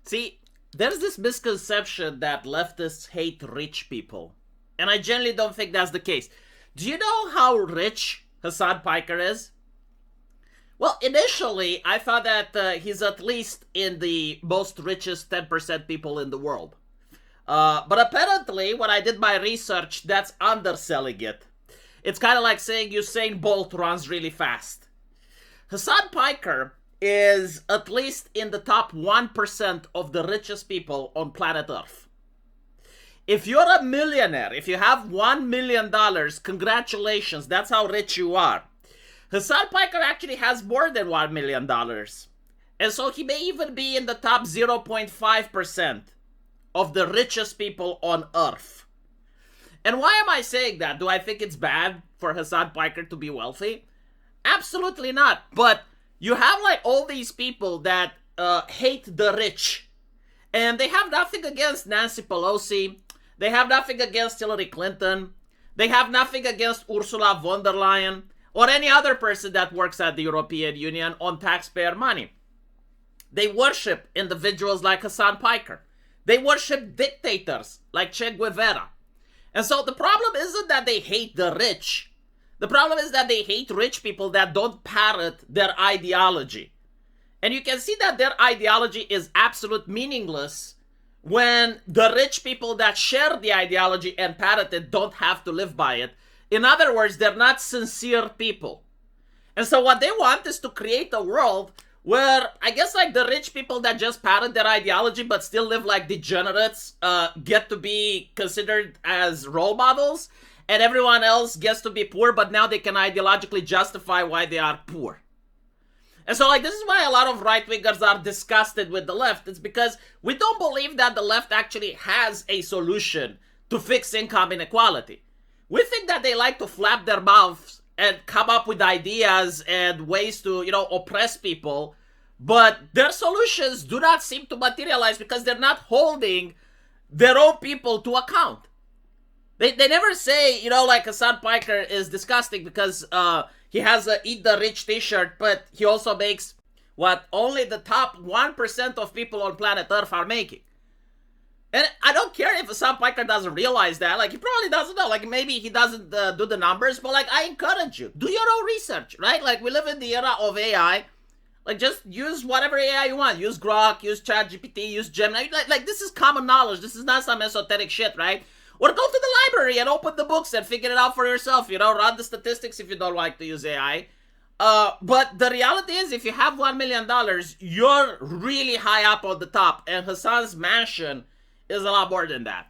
See, there's this misconception that leftists hate rich people. And I generally don't think that's the case. Do you know how rich Hassan Piker is? Well, initially, I thought that he's at least in the most richest 10% people in the world. But apparently, when I did my research, that's underselling it. It's kind of like saying Usain Bolt runs really fast. Hassan Piker is at least in the top 1% of the richest people on planet Earth. If you're a millionaire, if you have $1 million, congratulations, that's how rich you are. Hassan Piker actually has more than $1 million. And so he may even be in the top 0.5% of the richest people on Earth. And why am I saying that? Do I think it's bad for Hassan Piker to be wealthy? Absolutely not. But you have like all these people that hate the rich. And they have nothing against Nancy Pelosi. They have nothing against Hillary Clinton. They have nothing against Ursula von der Leyen or any other person that works at the European Union on taxpayer money. They worship individuals like Hassan Piker. They worship dictators like Che Guevara. And so the problem isn't that they hate the rich. The problem is that they hate rich people that don't parrot their ideology. And you can see that their ideology is absolute meaningless when the rich people that share the ideology and parrot it don't have to live by it. In other words, they're not sincere people. And so what they want is to create a world where I guess like the rich people that just parrot their ideology but still live like degenerates get to be considered as role models, and everyone else gets to be poor, but now they can ideologically justify why they are poor. And so like this is why a lot of right-wingers are disgusted with the left. It's because we don't believe that the left actually has a solution to fix income inequality. We think that they like to flap their mouths and come up with ideas and ways to, oppress people. But their solutions do not seem to materialize because they're not holding their own people to account. They never say, like Hassan Piker is disgusting because he has a Eat the Rich t-shirt, but he also makes what only the top 1% of people on planet Earth are making. And I don't care if Hassan Piker doesn't realize that. Like, he probably doesn't know. Like, maybe he doesn't do the numbers. But, like, I encourage you. Do your own research, right? Like, we live in the era of AI. Like, just use whatever AI you want. Use Grok, use ChatGPT, use Gemini. Like, this is common knowledge. This is not some esoteric shit, right? Or go to the library and open the books and figure it out for yourself. Run the statistics if you don't like to use AI. But the reality is, if you have $1 million, you're really high up on the top. And Hassan's mansion is a lot more than that.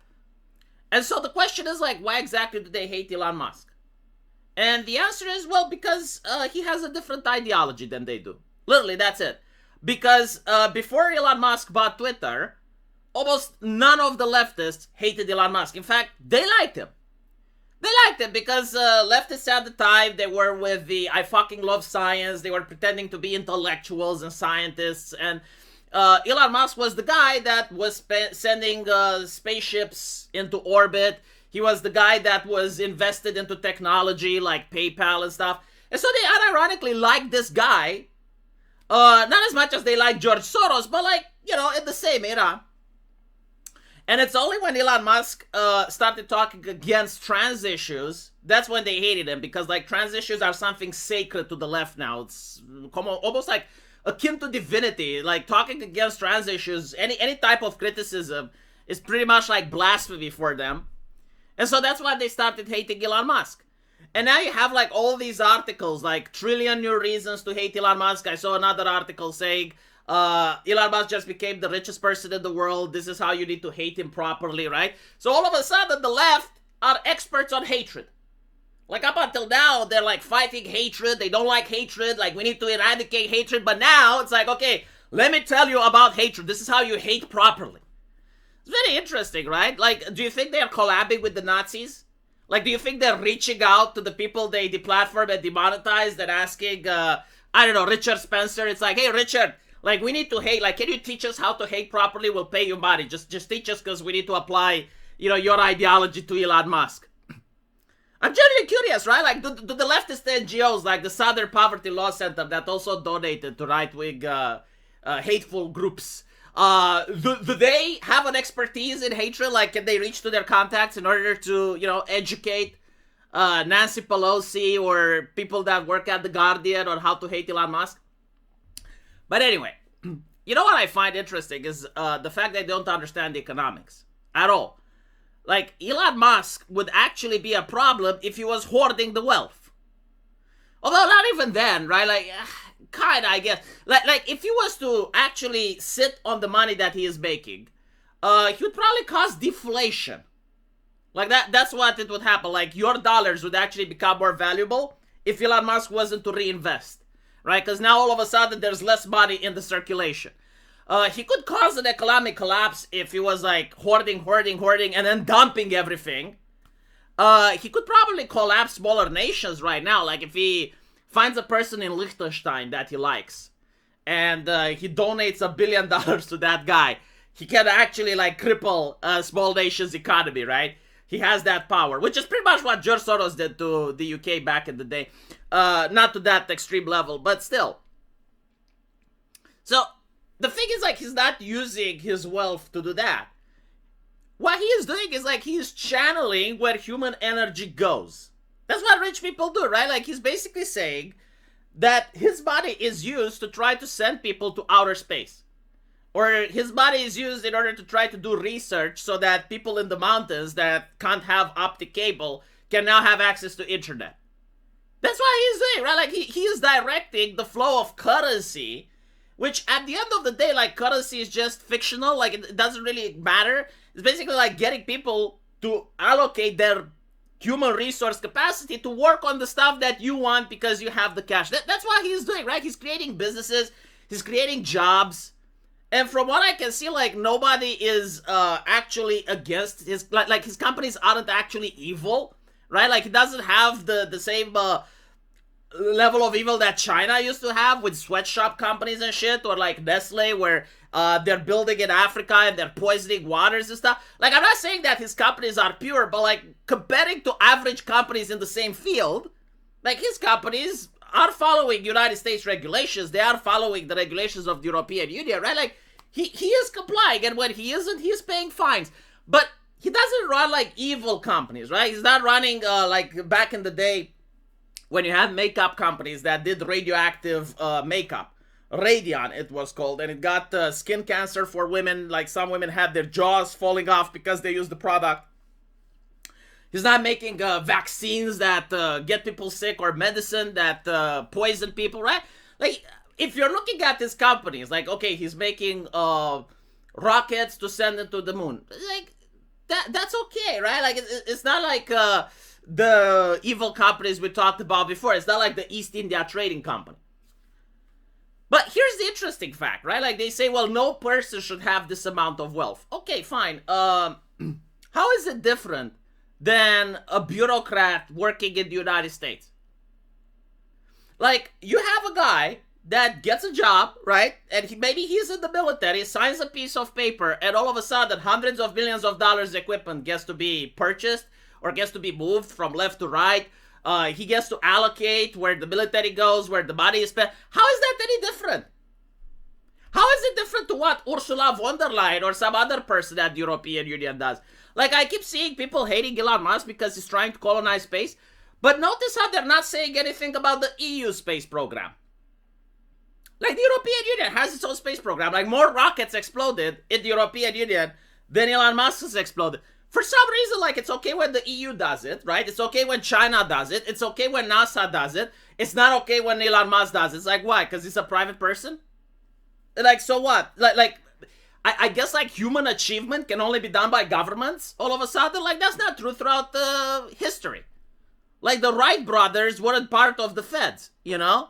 And so the question is like, why exactly do they hate Elon Musk? And the answer is, well, because he has a different ideology than they do. Literally, that's it. Because before Elon Musk bought Twitter, almost none of the leftists hated Elon Musk. In fact, they liked him. They liked him because leftists at the time, they were with the I fucking love science. They were pretending to be intellectuals and scientists. And Elon Musk was the guy that was sending spaceships into orbit. He was the guy that was invested into technology like PayPal and stuff. And so they unironically liked this guy. Not as much as they like George Soros, but like, in the same era. And it's only when Elon Musk started talking against trans issues, that's when they hated him. Because like trans issues are something sacred to the left now. It's almost like akin to divinity. Like talking against trans issues, any type of criticism is pretty much like blasphemy for them. And so that's why they started hating Elon Musk. And now you have like all these articles, like trillion new reasons to hate Elon Musk. I saw another article saying Elon Musk just became the richest person in the world. This is how you need to hate him properly, right? So all of a sudden the left are experts on hatred. Like up until now, they're like fighting hatred. They don't like hatred. Like we need to eradicate hatred. But now it's like, okay, let me tell you about hatred. This is how you hate properly. It's very interesting, right? Like, do you think they're collabing with the Nazis? Like, do you think they're reaching out to the people they deplatform and demonetized and asking, Richard Spencer? It's like, hey, Richard, like, we need to hate. Like, can you teach us how to hate properly? We'll pay you money. Just teach us because we need to apply, your ideology to Elon Musk. I'm genuinely curious, right? Like, do the leftist NGOs, like the Southern Poverty Law Center that also donated to right-wing hateful groups, Do they have an expertise in hatred? Like, can they reach to their contacts in order to, educate Nancy Pelosi or people that work at The Guardian on how to hate Elon Musk? But anyway, you know what I find interesting is the fact they don't understand the economics at all. Like, Elon Musk would actually be a problem if he was hoarding the wealth. Although not even then, right? Like, kinda, I guess. Like if he was to actually sit on the money that he is making, he would probably cause deflation. Like that's what it would happen. Like, your dollars would actually become more valuable if Elon Musk wasn't to reinvest, right? Because now all of a sudden there's less money in the circulation. He could cause an economic collapse if he was like hoarding, and then dumping everything. He could probably collapse smaller nations right now. Like, if he finds a person in Liechtenstein that he likes, and he donates $1 billion to that guy, he can actually like cripple a small nation's economy, right? He has that power, which is pretty much what George Soros did to the UK back in the day. Not to that extreme level, but still. So, the thing is, like, he's not using his wealth to do that. What he is doing is, like, he's channeling where human energy goes. That's what rich people do, right? Like, he's basically saying that his money is used to try to send people to outer space. Or his money is used in order to try to do research so that people in the mountains that can't have optic cable can now have access to internet. That's what he's doing, right? Like, he is directing the flow of currency, which at the end of the day, like, currency is just fictional. Like, it doesn't really matter. It's basically like getting people to allocate their human resource capacity to work on the stuff that you want because you have the cash. That's what he's doing, right? He's creating businesses. He's creating jobs. And from what I can see, like, nobody is actually against his... Like, his companies aren't actually evil, right? Like, he doesn't have the same... level of evil that China used to have with sweatshop companies and shit, or like Nestle, where they're building in Africa and they're poisoning waters and stuff. Like, I'm not saying that his companies are pure, but like, comparing to average companies in the same field, like, his companies are following United States regulations. They are following the regulations of the European Union, right? Like, he is complying, and when he isn't, he's paying fines. But he doesn't run like evil companies, right? He's not running like back in the day when you had makeup companies that did radioactive makeup. Radion, it was called, and it got skin cancer for women. Like, some women had their jaws falling off because they used the product. He's not making vaccines that get people sick, or medicine that poison people, right? Like, if you're looking at his companies, like, okay, he's making rockets to send it to the moon. Like, that's okay, right? Like, it's not like... the evil companies we talked about before. It's not like the East India Trading Company. But here's the interesting fact, right? Like, they say, well, no person should have this amount of wealth. Okay, fine. How is it different than a bureaucrat working in the United States? Like, you have a guy that gets a job, right? And maybe he's in the military, signs a piece of paper, and all of a sudden, hundreds of millions of dollars equipment gets to be purchased, or gets to be moved from left to right. He gets to allocate where the military goes, where the money is spent. How is that any different? How is it different to what Ursula von der Leyen or some other person at the European Union does? Like, I keep seeing people hating Elon Musk because he's trying to colonize space. But notice how they're not saying anything about the EU space program. Like, the European Union has its own space program. Like, more rockets exploded in the European Union than Elon Musk has exploded. For some reason, like, it's okay when the EU does it, right? It's okay when China does it. It's okay when NASA does it. It's not okay when Elon Musk does it. It's like, why? Because he's a private person? Like, so what? I guess, like, human achievement can only be done by governments all of a sudden? Like, that's not true throughout history. Like, the Wright brothers weren't part of the feds, you know?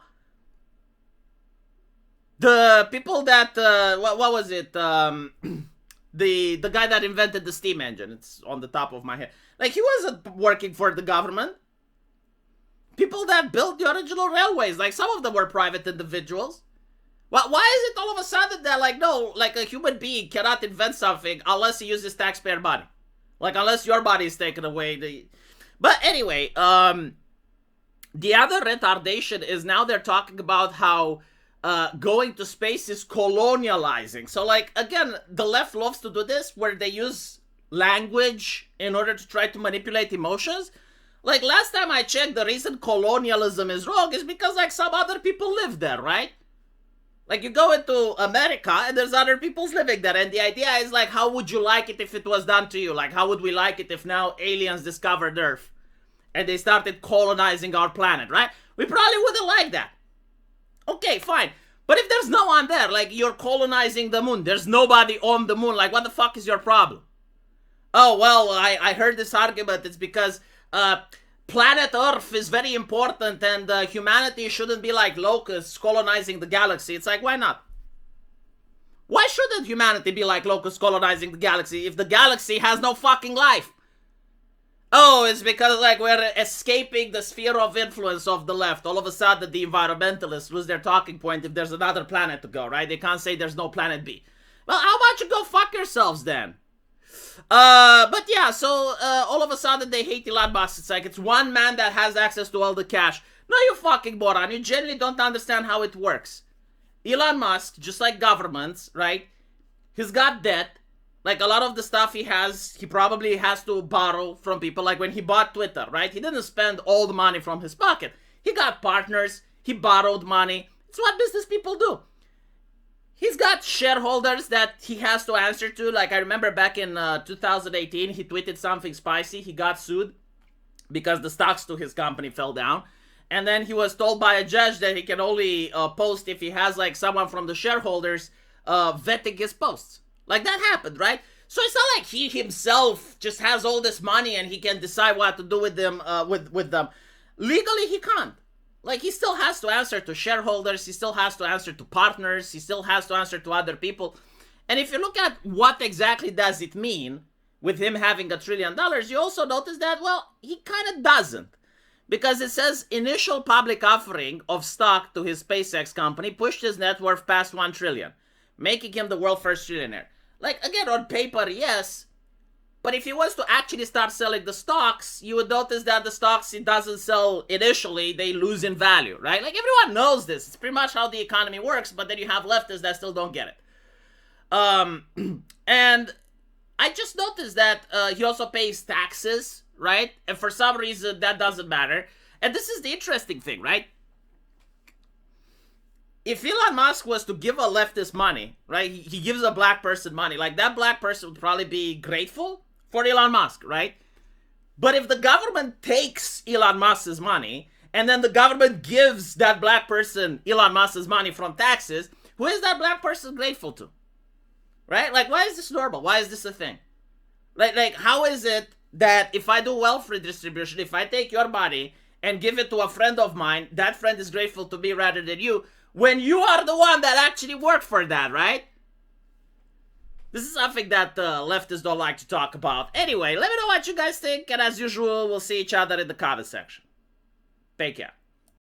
The people that, what was it? The guy that invented the steam engine, it's on the top of my head. Like, he wasn't working for the government. People that built the original railways, like, some of them were private individuals. Why is it all of a sudden that, like, no, like, a human being cannot invent something unless he uses taxpayer money? Like, unless your money is taken away. But anyway, the other retardation is now they're talking about how going to space is colonializing. So, like, again, the left loves to do this where they use language in order to try to manipulate emotions. Like, last time I checked, the reason colonialism is wrong is because, like, some other people live there, right? Like, you go into America and there's other peoples living there, and the idea is, like, how would you like it if it was done to you? Like, how would we like it if now aliens discovered Earth and they started colonizing our planet, right? We probably wouldn't like that. Okay, fine. But if there's no one there, like, you're colonizing the moon, there's nobody on the moon, like, what the fuck is your problem? Oh, well, I heard this argument. It's because planet Earth is very important and humanity shouldn't be like locusts colonizing the galaxy. It's like, why not? Why shouldn't humanity be like locusts colonizing the galaxy if the galaxy has no fucking life? Oh, it's because, like, we're escaping the sphere of influence of the left. All of a sudden, the environmentalists lose their talking point if there's another planet to go, right? They can't say there's no planet B. Well, how about you go fuck yourselves then? But yeah, so all of a sudden they hate Elon Musk. It's like, it's one man that has access to all the cash. No, you fucking moron. You genuinely don't understand how it works. Elon Musk, just like governments, right? He's got debt. Like, a lot of the stuff he has, he probably has to borrow from people. Like, when he bought Twitter, right? He didn't spend all the money from his pocket. He got partners. He borrowed money. It's what business people do. He's got shareholders that he has to answer to. Like, I remember back in 2018, he tweeted something spicy. He got sued because the stocks to his company fell down. And then he was told by a judge that he can only post if he has, like, someone from the shareholders vetting his posts. Like, that happened, right? So it's not like he himself just has all this money and he can decide what to do with them. With them. Legally, he can't. Like, he still has to answer to shareholders, he still has to answer to partners, he still has to answer to other people. And if you look at what exactly does it mean with him having $1 trillion, you also notice that, well, he kind of doesn't. Because it says initial public offering of stock to his SpaceX company pushed his net worth past $1 trillion, making him the world's first trillionaire. Like, again, on paper, yes. But if he was to actually start selling the stocks, you would notice that the stocks he doesn't sell initially, they lose in value, right? Like, everyone knows this. It's pretty much how the economy works, but then you have leftists that still don't get it. And I just noticed that he also pays taxes, right? And for some reason, that doesn't matter. And this is the interesting thing, right? If Elon Musk was to give a leftist money, right? He gives a black person money. Like, that black person would probably be grateful for Elon Musk, right? But if the government takes Elon Musk's money, and then the government gives that black person Elon Musk's money from taxes, who is that black person grateful to? Right? Like, why is this normal? Why is this a thing? Like, how is it that if I do wealth redistribution, if I take your money and give it to a friend of mine, that friend is grateful to me rather than you, when you are the one that actually worked for that, right? This is something that leftists don't like to talk about. Anyway, let me know what you guys think, and as usual, we'll see each other in the comment section. Take care.